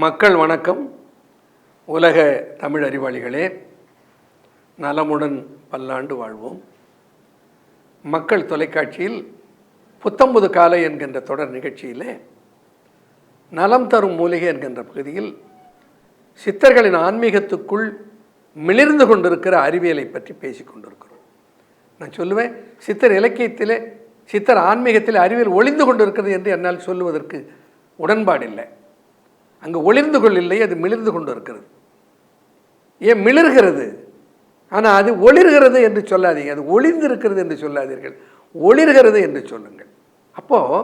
மக்கள் வணக்கம். உலக தமிழ் அறிவாளிகளே, நலமுடன் பல்லாண்டு வாழ்வோம். மக்கள் தொலைக்காட்சியில் புத்தம்புது காலை என்கின்ற தொடர் நிகழ்ச்சியிலே நலம் தரும் மூலிகை என்கின்ற பகுதியில் சித்தர்களின் ஆன்மீகத்துக்குள் மிளிர்ந்து கொண்டிருக்கிற அறிவியலை பற்றி பேசி கொண்டிருக்கிறோம். நான் சொல்லுவேன், சித்தர் இலக்கியத்திலே சித்தர் ஆன்மீகத்தில் அறிவியல் ஒளிந்து கொண்டிருக்கிறது என்று என்னால் சொல்லுவதற்கு உடன்பாடில்லை. அங்கே ஒளிர்ந்து கொள்ளில்லை, அது மிளிர்ந்து கொண்டு இருக்கிறது. ஏன் மிளிர்கிறது? ஆனால் அது ஒளிர்கிறது என்று சொல்லாதீங்க, அது ஒளிர்ந்து இருக்கிறது என்று சொல்லாதீர்கள், ஒளிர்கிறது என்று சொல்லுங்கள். அப்போது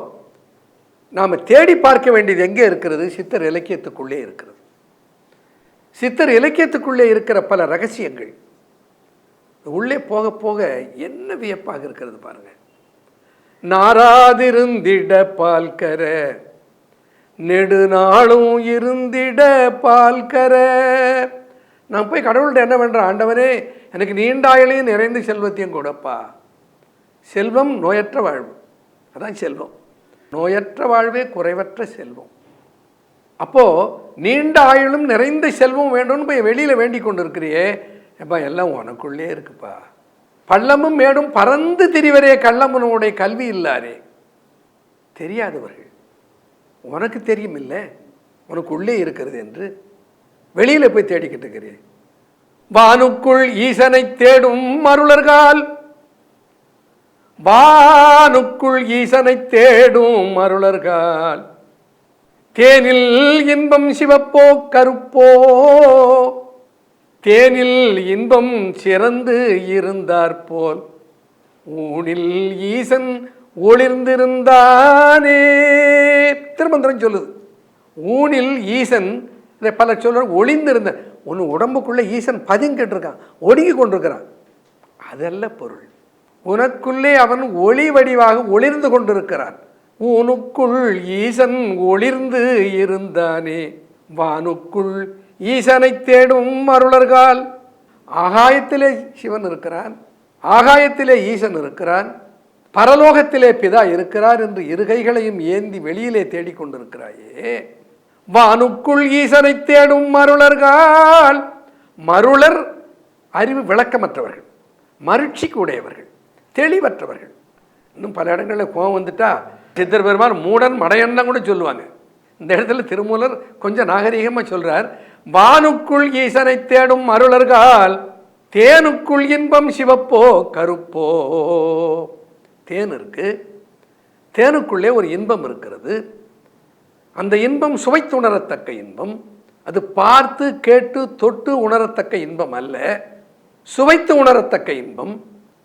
நாம் தேடி பார்க்க வேண்டியது எங்கே இருக்கிறது? சித்தர் இலக்கியத்துக்குள்ளே இருக்கிறது. சித்தர் இலக்கியத்துக்குள்ளே இருக்கிற பல ரகசியங்கள் உள்ளே போக போக என்ன வியப்பாக இருக்கிறது பாருங்கள். நாராதிருந்திட பால்கர நெடுநாளும் இருந்திட பால்கர. நான் போய் கடவுள்கிட்ட என்ன பண்ணுறேன்? ஆண்டவனே, எனக்கு நீண்டாயிலையும் நிறைந்த செல்வத்தையும் கொடுப்பா. செல்வம் நோயற்ற வாழ்வு, அதான் செல்வம். நோயற்ற வாழ்வே குறைவற்ற செல்வம். அப்போது நீண்ட ஆயுளும் நிறைந்த செல்வம் வேண்டும்னு போய் வெளியில் வேண்டிக் கொண்டு இருக்கிறியே, எப்பா எல்லாம் உனக்குள்ளே இருக்குப்பா. பள்ளமும் மேடும் பறந்து திரிவரே கள்ளமுனுடைய கல்வி இல்லாரே. தெரியாதவர்கள், உனக்கு தெரியும் இல்லை, உனக்கு உள்ளே இருக்கிறது என்று வெளியில் போய் தேடிக்கிட்டு இருக்கிறேன். வானுக்குள் ஈசனை தேடும் அருளர்கால், வானுக்குள் ஈசனை தேடும் அருளர்கால், தேனில் இன்பம் சிவப்போ கருப்போ, தேனில் இன்பம் சிறந்து இருந்தார் போல் ஊனில் ஈசன் ஒளிர்ந்திருந்தானே. திருமந்திரம் சொல்லுது, ஊனில் ஈசன். பல சொல்ற ஒளிந்திருந்த ஒன்று உடம்புக்குள்ள ஈசன் பதுங்கிட்டு இருக்கான், ஒடுங்கி கொண்டிருக்கிறான். அதல்ல பொருள். உனக்குள்ளே அவன் ஒளி வடிவாக ஒளிர்ந்து கொண்டிருக்கிறான். உனக்குள் ஈசன் ஒளிர்ந்து இருந்தானே. வானுக்குள் ஈசனை தேடும் அருளர்கால். ஆகாயத்திலே சிவன் இருக்கிறான், ஆகாயத்திலே ஈசன் இருக்கிறான், பரலோகத்திலே பிதா இருக்கிறார் என்று இருகைகளையும் ஏந்தி வெளியிலே தேடிக்கொண்டிருக்கிறாயே. வானுக்குள் ஈசனை தேடும் மருளர்கள். மருளர் அறிவு விளக்கமற்றவர்கள், மருட்சிக்கு உடையவர்கள், தெளிவற்றவர்கள். இன்னும் பல இடங்களில் கோபம் வந்துட்டா சித்தர் பெருமான் மூடன் மடையண்ணம் கூட சொல்லுவாங்க. இந்த இடத்துல திருமூலர் கொஞ்சம் நாகரீகமாக சொல்றார். வானுக்குள் ஈசனை தேடும் அருளர்கள், தேனுக்குள் இன்பம் சிவப்போ கருப்போ. தேன் இருக்கு, தேனுக்குள்ளே ஒரு இன்பம் இருக்கிறது. அந்த இன்பம் சுவைத்து உணரத்தக்க இன்பம். அது பார்த்து கேட்டு தொட்டு உணரத்தக்க இன்பம் அல்ல, சுவைத்து உணரத்தக்க இன்பம்.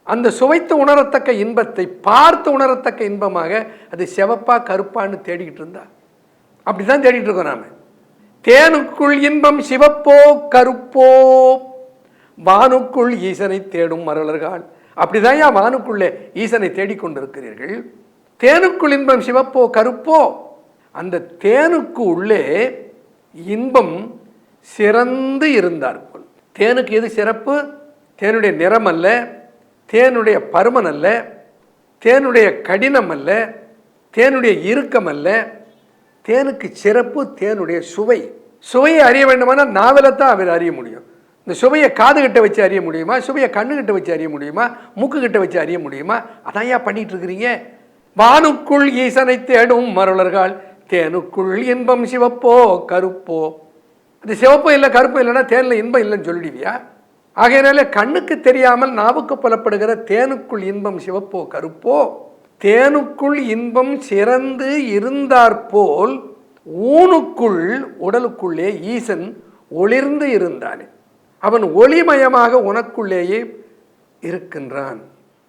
அந்த சுவைத்து உணரத்தக்க இன்பத்தை பார்த்து உணரத்தக்க இன்பமாக அது சிவப்பா கருப்பான்னு தேடிக்கிட்டு இருந்தா, அப்படிதான் தேடிட்டு இருக்கோம் நாம. தேனுக்குள் இன்பம் சிவப்போ கருப்போ, வானுக்குள் ஈசனை தேடும் மரளர்கள். அப்படிதான் ஏன் வானுக்குள்ளே ஈசனை தேடிக்கொண்டிருக்கிறீர்கள்? தேனுக்குள் இன்பம் சிவப்போ கருப்போ. அந்த தேனுக்கு உள்ளே இன்பம் சிறந்து இருந்தார் போல். தேனுக்கு எது சிறப்பு? தேனுடைய நிறம் அல்ல, தேனுடைய பருமன் அல்ல, தேனுடைய கடினம் அல்ல, தேனுடைய இறுக்கம் அல்ல. தேனுக்கு சிறப்பு தேனுடைய சுவை. சுவையை அறிய வேண்டுமானால் நாவலைத்தான் அவர் அறிய முடியும். இந்த சுவையை காதுகிட்ட வச்சு அறிய முடியுமா? சுவையை கண்ணுகிட்ட வச்சு அறிய முடியுமா? மூக்குக்கிட்ட வச்சு அறிய முடியுமா? அதான் ஏன் பண்ணிட்டு இருக்கிறீங்க? வானுக்குள் ஈசனை தேடும் மருளர்கள், தேனுக்குள் இன்பம் சிவப்போ கருப்போ. அது சிவப்போ இல்லை கருப்போ இல்லைன்னா தேனில் இன்பம் இல்லைன்னு சொல்லிடுவியா? ஆகையினால கண்ணுக்கு தெரியாமல் நாவுக்கு புலப்படுகிற தேனுக்குள் இன்பம் சிவப்போ கருப்போ, தேனுக்குள் இன்பம் சிறந்து இருந்தாற்போல் ஊனுக்குள் உடலுக்குள்ளே ஈசன் ஒளிர்ந்து இருந்தானே. அவன் ஒளிமயமாக உனக்குள்ளேயே இருக்கின்றான்.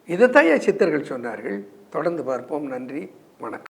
இதைத்தான் சித்தர்கள் சொன்னார்கள். தொடர்ந்து பார்ப்போம். நன்றி, வணக்கம்.